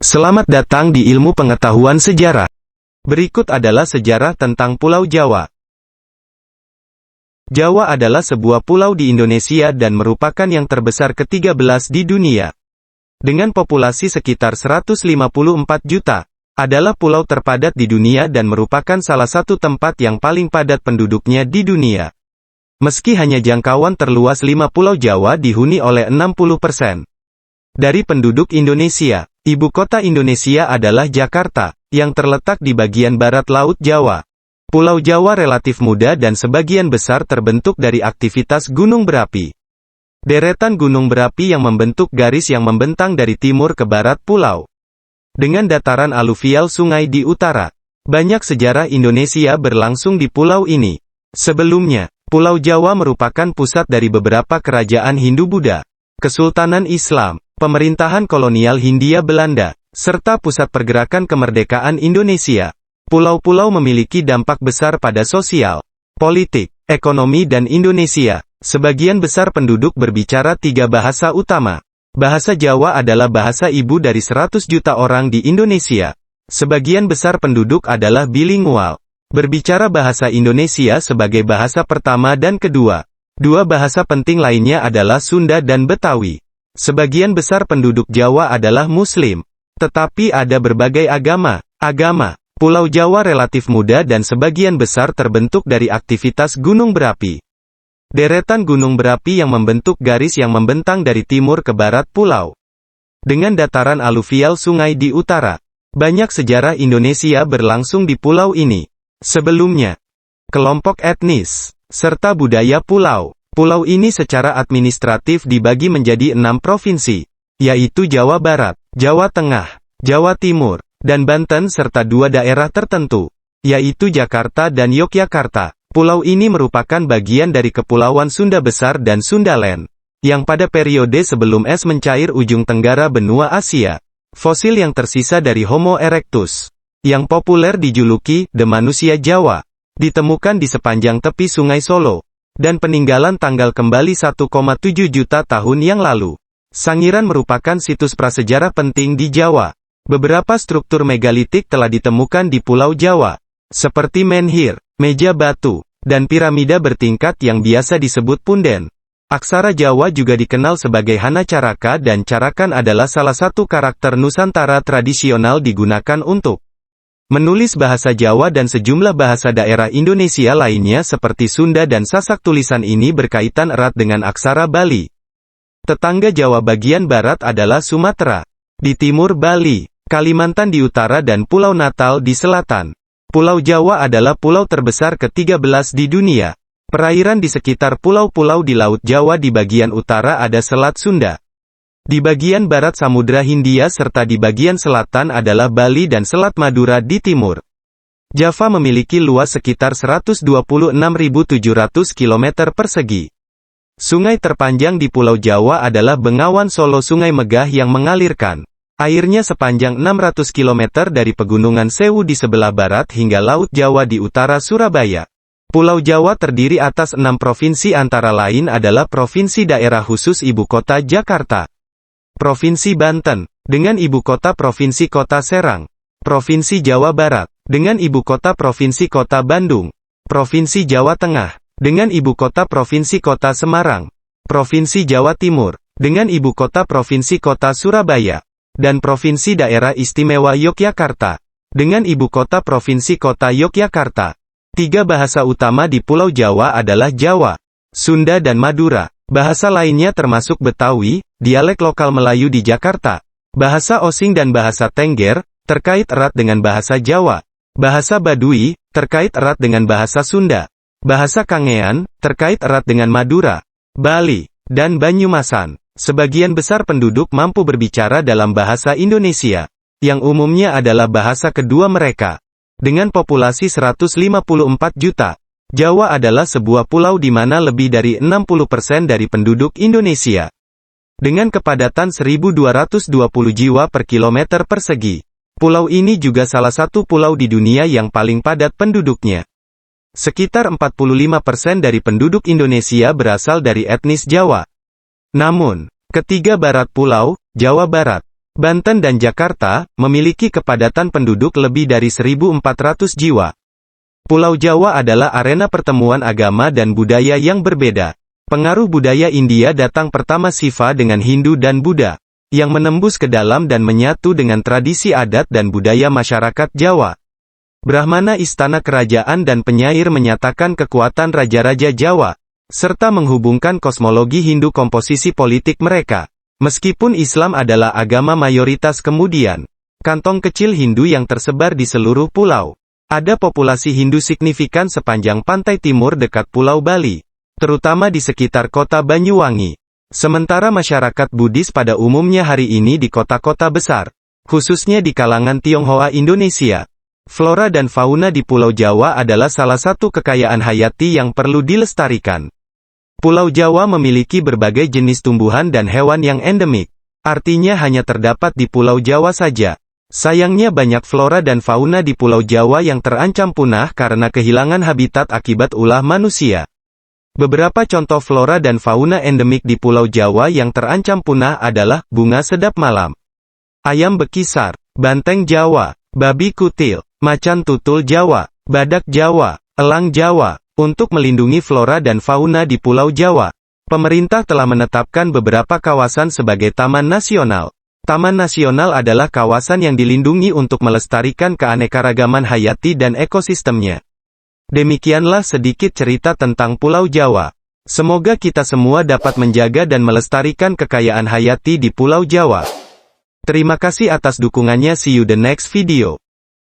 Selamat datang di Ilmu Pengetahuan Sejarah. Berikut adalah sejarah tentang Pulau Jawa. Jawa adalah sebuah pulau di Indonesia dan merupakan yang terbesar ke-13 di dunia. Dengan populasi sekitar 154 juta, adalah pulau terpadat di dunia dan merupakan salah satu tempat yang paling padat penduduknya di dunia. Meski hanya jangkauan terluas 5 pulau Jawa dihuni oleh 60% dari penduduk Indonesia. Ibu kota Indonesia adalah Jakarta, yang terletak di bagian barat Laut Jawa. Pulau Jawa relatif muda dan sebagian besar terbentuk dari aktivitas gunung berapi. Deretan gunung berapi yang membentuk garis yang membentang dari timur ke barat pulau. Dengan dataran aluvial sungai di utara. Banyak sejarah Indonesia berlangsung di pulau ini. Sebelumnya, Pulau Jawa merupakan pusat dari beberapa kerajaan Hindu-Buddha, Kesultanan Islam, pemerintahan kolonial Hindia Belanda, serta pusat pergerakan kemerdekaan Indonesia. Pulau-pulau memiliki dampak besar pada sosial, politik, ekonomi dan Indonesia. Sebagian besar penduduk berbicara 3 bahasa utama. Bahasa Jawa adalah bahasa ibu dari 100 juta orang di Indonesia. Sebagian besar penduduk adalah bilingual, berbicara bahasa Indonesia sebagai bahasa pertama dan kedua. 2 bahasa penting lainnya adalah Sunda dan Betawi. Sebagian besar penduduk Jawa adalah Muslim, tetapi ada berbagai agama. Pulau Jawa relatif muda dan sebagian besar terbentuk dari aktivitas gunung berapi. Deretan gunung berapi yang membentuk garis yang membentang dari timur ke barat pulau. Dengan dataran aluvial sungai di utara. Banyak sejarah Indonesia berlangsung di pulau ini. Sebelumnya, kelompok etnis, serta budaya pulau. Pulau ini secara administratif dibagi menjadi 6 provinsi, yaitu Jawa Barat, Jawa Tengah, Jawa Timur, dan Banten serta 2 daerah tertentu, yaitu Jakarta dan Yogyakarta. Pulau ini merupakan bagian dari Kepulauan Sunda Besar dan Sundaland, yang pada periode sebelum es mencair ujung tenggara benua Asia. Fosil yang tersisa dari Homo erectus, yang populer dijuluki The Manusia Jawa, ditemukan di sepanjang tepi Sungai Solo, dan peninggalan tanggal kembali 1,7 juta tahun yang lalu. Sangiran merupakan situs prasejarah penting di Jawa. Beberapa struktur megalitik telah ditemukan di Pulau Jawa, seperti menhir, meja batu, dan piramida bertingkat yang biasa disebut punden. Aksara Jawa juga dikenal sebagai Hana Caraka dan Carakan adalah salah satu karakter Nusantara tradisional digunakan untuk menulis bahasa Jawa dan sejumlah bahasa daerah Indonesia lainnya seperti Sunda dan Sasak. Tulisan ini berkaitan erat dengan aksara Bali. Tetangga Jawa bagian barat adalah Sumatera, di timur Bali, Kalimantan di utara dan Pulau Natal di selatan. Pulau Jawa adalah pulau terbesar ke-13 di dunia. Perairan di sekitar pulau-pulau di Laut Jawa di bagian utara ada Selat Sunda. Di bagian barat Samudra Hindia serta di bagian selatan adalah Bali dan Selat Madura di timur. Java memiliki luas sekitar 126.700 km persegi. Sungai terpanjang di Pulau Jawa adalah Bengawan Solo. Sungai Megah yang mengalirkan airnya sepanjang 600 km dari Pegunungan Sewu di sebelah barat hingga Laut Jawa di utara Surabaya. Pulau Jawa terdiri atas 6 provinsi antara lain adalah Provinsi Daerah Khusus Ibu Kota Jakarta, Provinsi Banten, dengan ibu kota Provinsi Kota Serang, Provinsi Jawa Barat, dengan ibu kota Provinsi Kota Bandung, Provinsi Jawa Tengah, dengan ibu kota Provinsi Kota Semarang, Provinsi Jawa Timur, dengan ibu kota Provinsi Kota Surabaya, dan Provinsi Daerah Istimewa Yogyakarta, dengan ibu kota Provinsi Kota Yogyakarta. 3 bahasa utama di Pulau Jawa adalah Jawa, Sunda dan Madura. Bahasa lainnya termasuk Betawi, dialek lokal Melayu di Jakarta, bahasa Osing dan bahasa Tengger, terkait erat dengan bahasa Jawa, bahasa Baduy, terkait erat dengan bahasa Sunda, bahasa Kangean, terkait erat dengan Madura, Bali, dan Banyumasan. Sebagian besar penduduk mampu berbicara dalam bahasa Indonesia, yang umumnya adalah bahasa kedua mereka. Dengan populasi 154 juta, Jawa adalah sebuah pulau di mana lebih dari 60% dari penduduk Indonesia. Dengan kepadatan 1.220 jiwa per kilometer persegi. Pulau ini juga salah satu pulau di dunia yang paling padat penduduknya. Sekitar 45% dari penduduk Indonesia berasal dari etnis Jawa. Namun, ketiga barat pulau, Jawa Barat, Banten dan Jakarta, memiliki kepadatan penduduk lebih dari 1.400 jiwa. Pulau Jawa adalah arena pertemuan agama dan budaya yang berbeda. Pengaruh budaya India datang pertama Siva dengan Hindu dan Buddha, yang menembus ke dalam dan menyatu dengan tradisi adat dan budaya masyarakat Jawa. Brahmana istana kerajaan dan penyair menyatakan kekuatan raja-raja Jawa, serta menghubungkan kosmologi Hindu komposisi politik mereka. Meskipun Islam adalah agama mayoritas kemudian, kantong kecil Hindu yang tersebar di seluruh pulau. Ada populasi Hindu signifikan sepanjang pantai timur dekat Pulau Bali, terutama di sekitar kota Banyuwangi. Sementara masyarakat Buddhis pada umumnya hari ini di kota-kota besar, khususnya di kalangan Tionghoa Indonesia. Flora dan fauna di Pulau Jawa adalah salah satu kekayaan hayati yang perlu dilestarikan. Pulau Jawa memiliki berbagai jenis tumbuhan dan hewan yang endemik, artinya hanya terdapat di Pulau Jawa saja. Sayangnya banyak flora dan fauna di Pulau Jawa yang terancam punah karena kehilangan habitat akibat ulah manusia. Beberapa contoh flora dan fauna endemik di Pulau Jawa yang terancam punah adalah bunga sedap malam, ayam bekisar, banteng Jawa, babi kutil, macan tutul Jawa, badak Jawa, elang Jawa. Untuk melindungi flora dan fauna di Pulau Jawa, pemerintah telah menetapkan beberapa kawasan sebagai taman nasional. Taman nasional adalah kawasan yang dilindungi untuk melestarikan keanekaragaman hayati dan ekosistemnya. Demikianlah sedikit cerita tentang Pulau Jawa. Semoga kita semua dapat menjaga dan melestarikan kekayaan hayati di Pulau Jawa. Terima kasih atas dukungannya. See you the next video.